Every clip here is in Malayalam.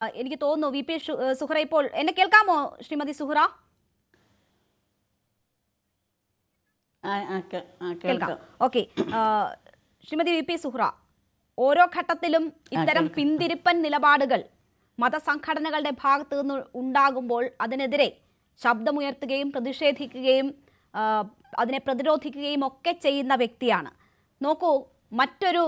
എനിക്ക് തോന്നുന്നു വി പി സുഹറ ഇപ്പോൾ എന്നെ കേൾക്കാമോ ശ്രീമതി സുഹറ? കേൾക്കാം. Okay. Shrimati V P Suhara, ഓരോ ഘട്ടത്തിലും ഇത്തരം പിന്തിരിപ്പൻ നിലപാടുകൾ മതസംഘടനകളുടെ ഭാഗത്തു നിന്ന് ഉണ്ടാകുമ്പോൾ അതിനെതിരെ ശബ്ദമുയർത്തുകയും പ്രതിഷേധിക്കുകയും അതിനെ പ്രതിരോധിക്കുകയും ഒക്കെ ചെയ്യുന്ന വ്യക്തിയാണ്. നോക്കൂ, മറ്റൊരു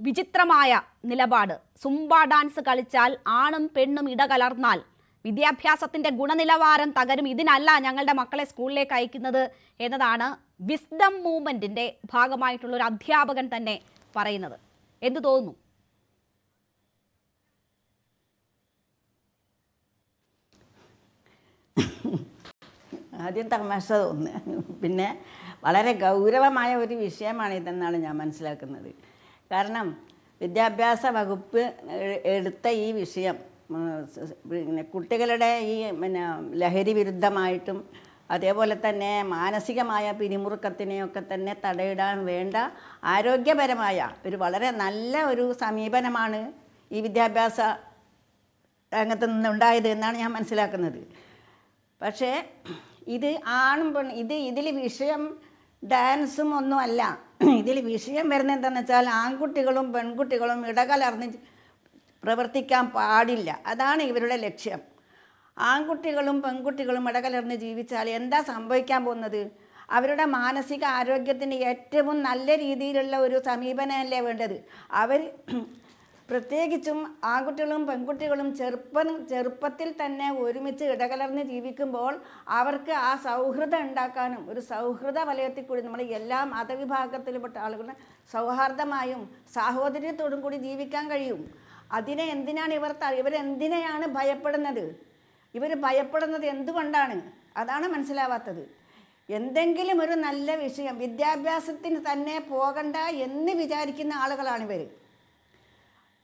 വിചിത്രമായ നിലപാട്, സുംബ ഡാൻസ് കളിച്ചാൽ ആണും പെണ്ണും ഇടകലർന്നാൽ വിദ്യാഭ്യാസത്തിന്റെ ഗുണനിലവാരം തകരും, ഇതിനല്ല ഞങ്ങളുടെ മക്കളെ സ്കൂളിലേക്ക് അയക്കുന്നത് എന്നതാണ് വിസ്ഡം മൂവ്മെന്റിന്റെ ഭാഗമായിട്ടുള്ള ഒരു അധ്യാപകൻ തന്നെ പറയുന്നത്. എന്തു തോന്നുന്നു? ആദ്യം തമാശ തോന്നുന്നു, പിന്നെ വളരെ ഗൗരവമായ ഒരു വിഷയമാണ് ഇതെന്നാണ് ഞാൻ മനസ്സിലാക്കുന്നത്. കാരണം വിദ്യാഭ്യാസ വകുപ്പ് എടുത്ത ഈ വിഷയം പിന്നെ കുട്ടികളുടെ ഈ ലഹരി വിരുദ്ധമായിട്ടും അതേപോലെ തന്നെ മാനസികമായ പിരിമുറുക്കത്തിനെയൊക്കെ തന്നെ തടയിടാൻ വേണ്ട ആരോഗ്യപരമായ ഒരു വളരെ നല്ല ഒരു സമീപനമാണ് ഈ വിദ്യാഭ്യാസ രംഗത്ത് നിന്നുണ്ടായത് എന്നാണ് ഞാൻ മനസ്സിലാക്കുന്നത്. പക്ഷേ ഇത് ആണും പെണ്ണും ഇതിൽ വിഷയം ഡാൻസും ഒന്നുമല്ല. ഇതിൽ വിഷയം വരുന്നത് എന്താണെന്ന് വെച്ചാൽ ആൺകുട്ടികളും പെൺകുട്ടികളും ഇടകലർന്ന് പ്രവർത്തിക്കാൻ പാടില്ല, അതാണ് ഇവരുടെ ലക്ഷ്യം. ആൺകുട്ടികളും പെൺകുട്ടികളും ഇടകലർന്ന് ജീവിച്ചാൽ എന്താ സംഭവിക്കാൻ പോകുന്നത്? അവരുടെ മാനസിക ആരോഗ്യത്തിന് ഏറ്റവും നല്ല രീതിയിലുള്ള ഒരു സമീപനമല്ലേ വേണ്ടത്. അവർ പ്രത്യേകിച്ചും ആൺകുട്ടികളും പെൺകുട്ടികളും ചെറുപ്പത്തിൽ തന്നെ ഒരുമിച്ച് ഇടകലർന്ന് ജീവിക്കുമ്പോൾ അവർക്ക് ആ സൗഹൃദം ഉണ്ടാക്കാനും ഒരു സൗഹൃദ വലയത്തിൽ കൂടി നമ്മൾ എല്ലാ മതവിഭാഗത്തിൽപ്പെട്ട ആളുകളും സൗഹാർദ്ദമായും സാഹോദര്യത്തോടും കൂടി ജീവിക്കാൻ കഴിയും. അതിനെ എന്തിനാണ് ഇവരെന്തിനെയാണ് ഭയപ്പെടുന്നത്? ഇവർ ഭയപ്പെടുന്നത് എന്തുകൊണ്ടാണ്? അതാണ് മനസ്സിലാവാത്തത്. എന്തെങ്കിലും ഒരു നല്ല വിഷയം, വിദ്യാഭ്യാസത്തിന് തന്നെ പോകണ്ട എന്ന് വിചാരിക്കുന്ന ആളുകളാണിവർ.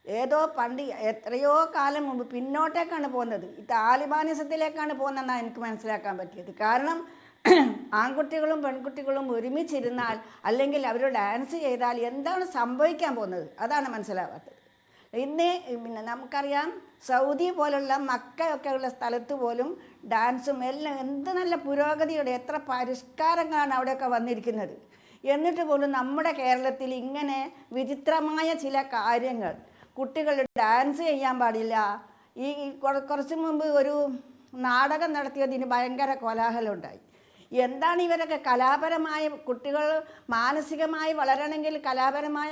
ഏതോ പണ്ട് എത്രയോ കാലം മുമ്പ് പിന്നോട്ടേക്കാണ് പോകുന്നത്, ഈ താലിബാനിസത്തിലേക്കാണ് പോകുന്നതെന്നാണ് എനിക്ക് മനസ്സിലാക്കാൻ പറ്റിയത്. കാരണം ആൺകുട്ടികളും പെൺകുട്ടികളും ഒരുമിച്ചിരുന്നാൽ അല്ലെങ്കിൽ അവർ ഡാൻസ് ചെയ്താൽ എന്താണ് സംഭവിക്കാൻ പോകുന്നത്? അതാണ് മനസ്സിലാവാത്തത്. ഇന്ന് പിന്നെ നമുക്കറിയാം, സൗദി പോലുള്ള മക്കയൊക്കെ ഉള്ള സ്ഥലത്ത് പോലും ഡാൻസും എല്ലാം എന്ത് നല്ല പുരോഗതിയുടെ എത്ര പരിഷ്കാരങ്ങളാണ് അവിടെയൊക്കെ വന്നിരിക്കുന്നത്. എന്നിട്ട് പോലും നമ്മുടെ കേരളത്തിൽ ഇങ്ങനെ വിചിത്രമായ ചില കാര്യങ്ങൾ, കുട്ടികൾ ഡാൻസ് ചെയ്യാൻ പാടില്ല. ഈ കുറച്ച് മുമ്പ് ഒരു നാടകം നടത്തിയതിന് ഭയങ്കര കോലാഹലമുണ്ടായി. എന്താണ് ഇവരൊക്കെ? കലാപരമായ കുട്ടികൾ മാനസികമായി വളരണമെങ്കിൽ കലാപരമായ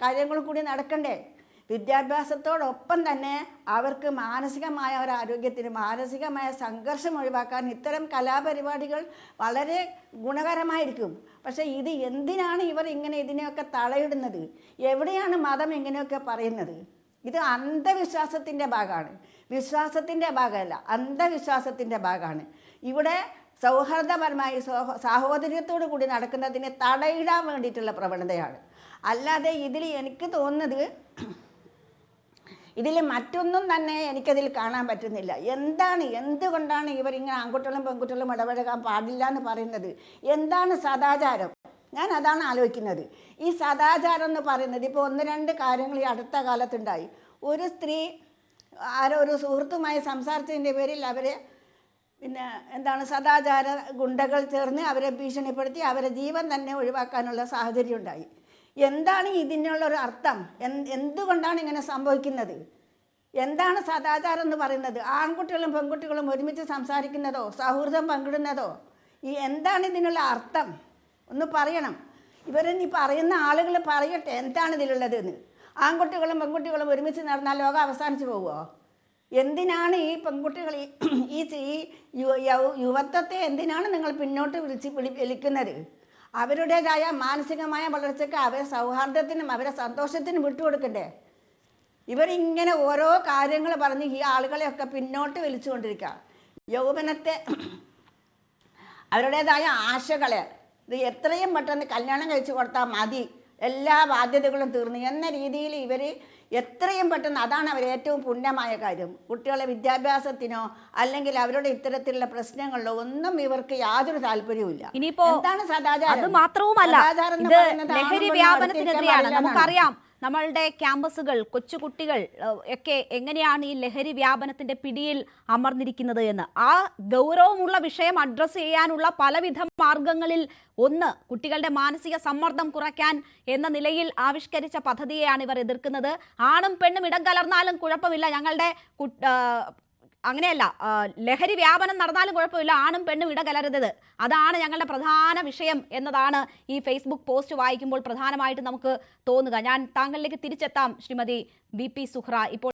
കാര്യങ്ങൾ കൂടി നടക്കണ്ടേ? വിദ്യാഭ്യാസത്തോടൊപ്പം തന്നെ അവർക്ക് മാനസികമായ ഒരു ആരോഗ്യത്തിന് മാനസികമായ സംഘർഷം ഒഴിവാക്കാൻ ഇത്തരം കലാപരിപാടികൾ വളരെ ഗുണകരമായിരിക്കും. പക്ഷേ ഇത് എന്തിനാണ് ഇവർ ഇങ്ങനെ ഇതിനെയൊക്കെ തടയിടുന്നത്? എവിടെയാണ് മതം ഇങ്ങനെയൊക്കെ പറയുന്നത്? ഇത് അന്ധവിശ്വാസത്തിൻ്റെ ഭാഗമാണ്, വിശ്വാസത്തിൻ്റെ ഭാഗമല്ല, അന്ധവിശ്വാസത്തിൻ്റെ ഭാഗമാണ്. ഇവിടെ സൗഹാർദ്ദപരമായി സാഹോദര്യത്തോടു കൂടി നടക്കുന്നതിനെ തടയിടാൻ വേണ്ടിയിട്ടുള്ള പ്രവണതയാണ്. അല്ലാതെ ഇതിൽ എനിക്ക് തോന്നുന്നത്, ഇതിൽ മറ്റൊന്നും തന്നെ എനിക്കതിൽ കാണാൻ പറ്റുന്നില്ല. എന്തുകൊണ്ടാണ് ഇവരിങ്ങനെ ആൺകുട്ടികളും പെൺകുട്ടികളും ഇടപഴകാൻ പാടില്ല എന്ന് പറയുന്നത്? എന്താണ് സദാചാരം? ഞാൻ അതാണ് ആലോചിക്കുന്നത്. ഈ സദാചാരം എന്ന് പറയുന്നത് ഇപ്പോൾ 1-2 കാര്യങ്ങൾ ഈ അടുത്ത കാലത്തുണ്ടായി. ഒരു സ്ത്രീ ഒരു സുഹൃത്തുമായി സംസാരിച്ചതിൻ്റെ പേരിൽ അവരെ സദാചാര ഗുണ്ടകൾ ചേർന്ന് അവരെ ഭീഷണിപ്പെടുത്തി അവരെ ജീവൻ തന്നെ ഒഴിവാക്കാനുള്ള സാഹചര്യം ഉണ്ടായി. എന്താണ് ഇതിനുള്ളൊരു അർത്ഥം? എന്തുകൊണ്ടാണ് ഇങ്ങനെ സംഭവിക്കുന്നത്? എന്താണ് സദാചാരം എന്ന് പറയുന്നത്? ആൺകുട്ടികളും പെൺകുട്ടികളും ഒരുമിച്ച് സംസാരിക്കുന്നതോ സൗഹൃദം പങ്കിടുന്നതോ? എന്താണ് ഇതിനുള്ള അർത്ഥം? ഒന്ന് പറയണം. ഇവരിനി പറയുന്ന ആളുകൾ പറയട്ടെ എന്താണ് ഇതിലുള്ളത് എന്ന്. ആൺകുട്ടികളും പെൺകുട്ടികളും ഒരുമിച്ച് നടന്നാൽ ലോകം അവസാനിച്ചു പോകുമോ? എന്തിനാണ് ഈ പെൺകുട്ടികൾ ഈ യുവത്വത്തെ എന്തിനാണ് നിങ്ങൾ പിന്നോട്ട് വിളിക്കുന്നത്? അവരുടേതായ മാനസികമായ വളർച്ചയ്ക്ക് അവരെ സൗഹാർദ്ദത്തിനും അവരെ സന്തോഷത്തിനും വിട്ടുകൊടുക്കണ്ടേ? ഇവരിങ്ങനെ ഓരോ കാര്യങ്ങൾ പറഞ്ഞ് ഈ ആളുകളെയൊക്കെ പിന്നോട്ട് വലിച്ചുകൊണ്ടിരിക്കുക. യൗവനത്തെ അവരുടേതായ ആശകളെ ഇത് എത്രയും പെട്ടെന്ന് കല്യാണം കഴിച്ചു കൊടുത്താൽ മതി, എല്ലാ ബാധ്യതകളും തീർന്നു എന്ന രീതിയിൽ ഇവർ എത്രയും പെട്ടെന്ന്, അതാണ് അവർ ഏറ്റവും പുണ്യമായ കാര്യം. കുട്ടികളെ വിദ്യാഭ്യാസത്തിനോ അല്ലെങ്കിൽ അവരുടെ ഇത്തരത്തിലുള്ള പ്രശ്നങ്ങളിലോ ഒന്നും ഇവർക്ക് യാതൊരു താല്പര്യവുമില്ല. ഇനിയിപ്പോ എന്താണ് സദാചാരം? അത് മാത്രവുമല്ല, ഇത് ലഹരി വ്യാപനത്തിനെതിരെയാണ്. നമുക്കറിയാം നമ്മളുടെ ക്യാമ്പസുകൾ, കൊച്ചുകുട്ടികൾ ഒക്കെ എങ്ങനെയാണ് ഈ ലഹരി വ്യാപനത്തിന്റെ പിടിയിൽ അമർന്നിരിക്കുന്നത് എന്ന്. ആ ഗൗരവമുള്ള വിഷയം അഡ്രസ്സ് ചെയ്യാനുള്ള പലവിധ മാർഗങ്ങളിൽ ഒന്ന് കുട്ടികളുടെ മാനസിക സമ്മർദ്ദം കുറയ്ക്കാൻ എന്ന നിലയിൽ ആവിഷ്കരിച്ച പദ്ധതിയെയാണ് ഇവർ എതിർക്കുന്നത്. ആണും പെണ്ണും ഇടം കലർന്നാലും കുഴപ്പമില്ല, ഞങ്ങളുടെ അങ്ങനെയല്ല, ലഹരി വ്യാപനം നടന്നാലും കുഴപ്പമില്ല, ആണും പെണ്ണും ഇടകലരുത്, അതാണ് ഞങ്ങളുടെ പ്രധാന വിഷയം എന്നതാണ് ഈ ഫേസ്ബുക്ക് പോസ്റ്റ് വായിക്കുമ്പോൾ പ്രധാനമായിട്ട് നമുക്ക് തോന്നുക. ഞാൻ താങ്കളിലേക്ക് തിരിച്ചെത്താം ശ്രീമതി BP സുഹ്റ. ഇപ്പോൾ